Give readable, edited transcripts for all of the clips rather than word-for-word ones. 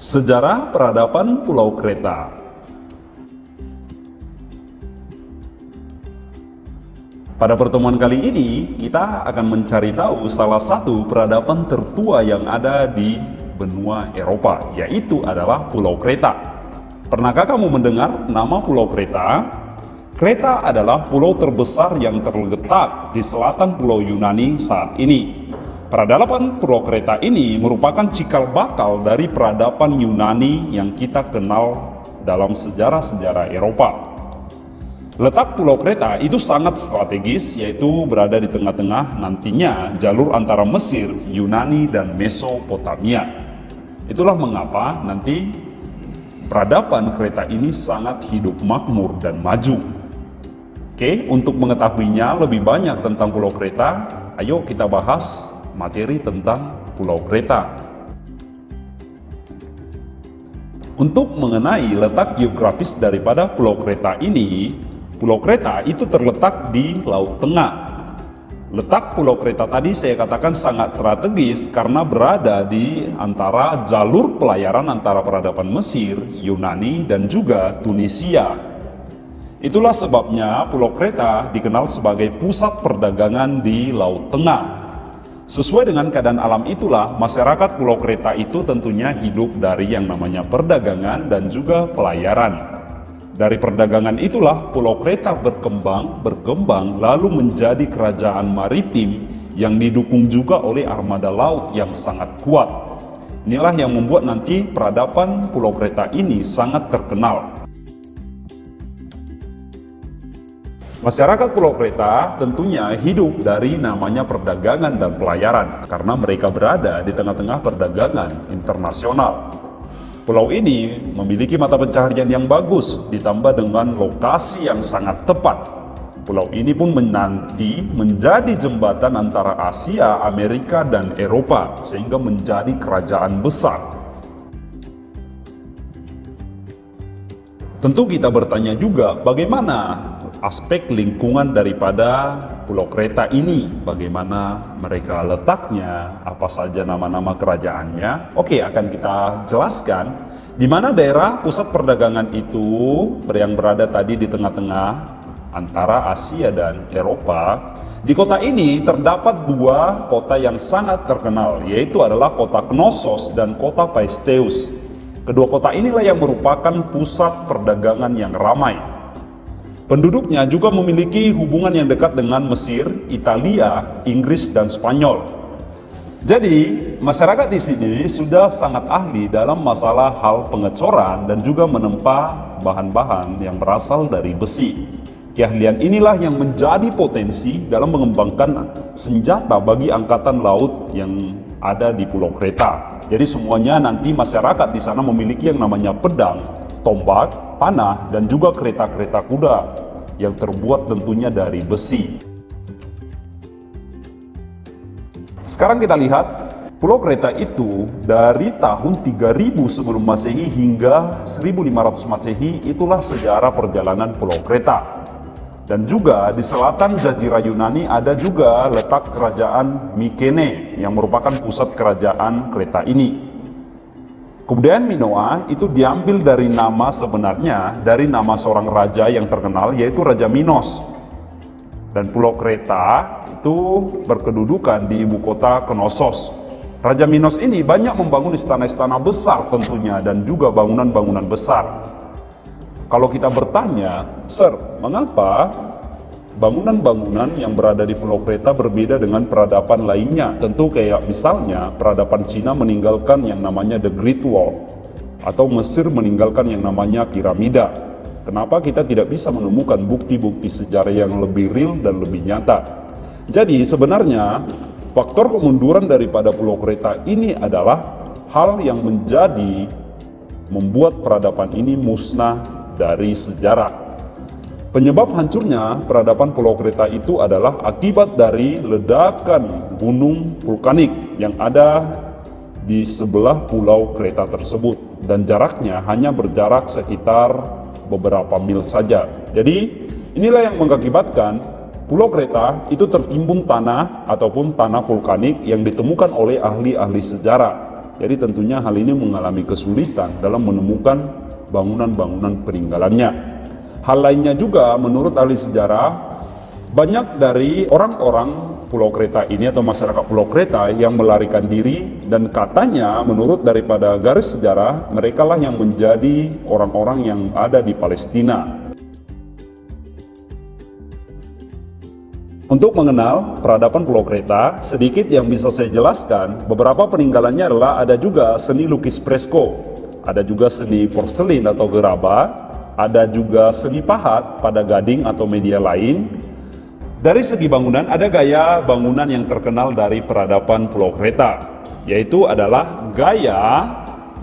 Sejarah peradaban Pulau Kreta. Pada pertemuan kali ini, kita akan mencari tahu salah satu peradaban tertua yang ada di benua Eropa, yaitu adalah Pulau Kreta. Pernahkah kamu mendengar nama Pulau Kreta? Kreta adalah pulau terbesar yang terletak di selatan Pulau Yunani saat ini. Peradaban Pulau Kreta ini merupakan cikal bakal dari peradaban Yunani yang kita kenal dalam sejarah-sejarah Eropa. Letak Pulau Kreta itu sangat strategis, yaitu berada di tengah-tengah nantinya jalur antara Mesir, Yunani, dan Mesopotamia. Itulah mengapa nanti peradaban Kreta ini sangat hidup makmur dan maju. Oke, untuk mengetahuinya lebih banyak tentang Pulau Kreta, ayo kita bahas materi tentang Pulau Kreta. Untuk mengenai letak geografis daripada Pulau Kreta ini, Pulau Kreta itu terletak di Laut Tengah. Letak Pulau Kreta tadi saya katakan sangat strategis karena berada di antara jalur pelayaran antara peradaban Mesir, Yunani, dan juga Tunisia. Itulah sebabnya Pulau Kreta dikenal sebagai pusat perdagangan di Laut Tengah. Sesuai dengan keadaan alam itulah, masyarakat Pulau Kreta itu tentunya hidup dari yang namanya perdagangan dan juga pelayaran. Dari perdagangan itulah Pulau Kreta berkembang lalu menjadi kerajaan maritim yang didukung juga oleh armada laut yang sangat kuat. Inilah yang membuat nanti peradaban Pulau Kreta ini sangat terkenal. Masyarakat Pulau Kreta tentunya hidup dari namanya perdagangan dan pelayaran karena mereka berada di tengah-tengah perdagangan internasional. Pulau ini memiliki mata pencaharian yang bagus ditambah dengan lokasi yang sangat tepat. Pulau ini pun nanti menjadi jembatan antara Asia, Amerika, dan Eropa sehingga menjadi kerajaan besar. Tentu kita bertanya juga bagaimana aspek lingkungan daripada Pulau Kreta ini, bagaimana mereka letaknya, apa saja nama-nama kerajaannya. Oke, akan kita jelaskan di mana daerah pusat perdagangan itu yang berada tadi di tengah-tengah antara Asia dan Eropa. Di kota ini terdapat dua kota yang sangat terkenal, yaitu adalah kota Knossos dan kota Paisteus. Kedua kota inilah yang merupakan pusat perdagangan yang ramai. Penduduknya juga memiliki hubungan yang dekat dengan Mesir, Italia, Inggris, dan Spanyol. Jadi, masyarakat di sini sudah sangat ahli dalam masalah hal pengecoran dan juga menempa bahan-bahan yang berasal dari besi. Keahlian inilah yang menjadi potensi dalam mengembangkan senjata bagi angkatan laut yang ada di Pulau Kreta. Jadi semuanya nanti masyarakat di sana memiliki yang namanya pedang, tombak, panah, dan juga kereta-kereta kuda yang terbuat tentunya dari besi. Sekarang kita lihat Pulau Kreta itu dari tahun 3000 sebelum Masehi hingga 1500 Masehi, itulah sejarah perjalanan Pulau Kreta. Dan juga di selatan Jazirah Yunani ada juga letak kerajaan Mykene yang merupakan pusat kerajaan Kreta ini. Kemudian Minoa itu diambil dari nama sebenarnya, dari nama seorang raja yang terkenal, yaitu Raja Minos. Dan Pulau Kreta itu berkedudukan di ibu kota Knossos. Raja Minos ini banyak membangun istana-istana besar tentunya dan juga bangunan-bangunan besar. Kalau kita bertanya, Sir, mengapa bangunan-bangunan yang berada di Pulau Kreta berbeda dengan peradaban lainnya? Tentu kayak misalnya peradaban Cina meninggalkan yang namanya The Great Wall, atau Mesir meninggalkan yang namanya piramida. Kenapa kita tidak bisa menemukan bukti-bukti sejarah yang lebih real dan lebih nyata? Jadi sebenarnya faktor kemunduran daripada Pulau Kreta ini adalah hal yang membuat peradaban ini musnah dari sejarah. Penyebab hancurnya peradaban Pulau Kreta itu adalah akibat dari ledakan gunung vulkanik yang ada di sebelah Pulau Kreta tersebut, dan jaraknya hanya berjarak sekitar beberapa mil saja. Jadi inilah yang mengakibatkan Pulau Kreta itu tertimbun tanah ataupun tanah vulkanik yang ditemukan oleh ahli-ahli sejarah. Jadi tentunya hal ini mengalami kesulitan dalam menemukan bangunan-bangunan peninggalannya. Hal lainnya juga menurut ahli sejarah, banyak dari orang-orang Pulau Kreta ini atau masyarakat Pulau Kreta yang melarikan diri, dan katanya menurut daripada garis sejarah, mereka lah yang menjadi orang-orang yang ada di Palestina. Untuk mengenal peradaban Pulau Kreta, sedikit yang bisa saya jelaskan, beberapa peninggalannya adalah ada juga seni lukis fresko, ada juga seni porselin atau gerabah, ada juga seni pahat pada gading atau media lain. Dari segi bangunan, ada gaya bangunan yang terkenal dari peradaban Pulau Kreta, yaitu adalah gaya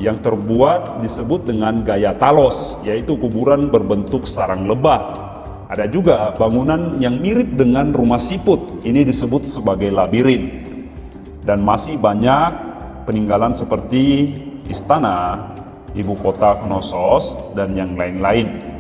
yang terbuat disebut dengan gaya talos, yaitu kuburan berbentuk sarang lebah. Ada juga bangunan yang mirip dengan rumah siput, ini disebut sebagai labirin. Dan masih banyak peninggalan seperti istana, ibu kota Knossos, dan yang lain-lain.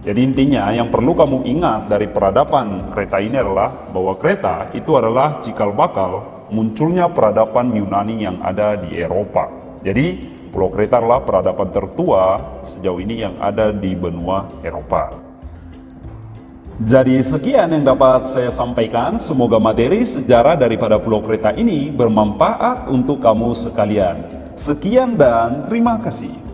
Jadi intinya yang perlu kamu ingat dari peradaban Kreta ini adalah bahwa Kreta itu adalah cikal bakal munculnya peradaban Yunani yang ada di Eropa. Jadi Pulau Kreta adalah peradaban tertua sejauh ini yang ada di benua Eropa. Jadi sekian yang dapat saya sampaikan, semoga materi sejarah daripada Pulau Kreta ini bermanfaat untuk kamu sekalian. Sekian dan terima kasih.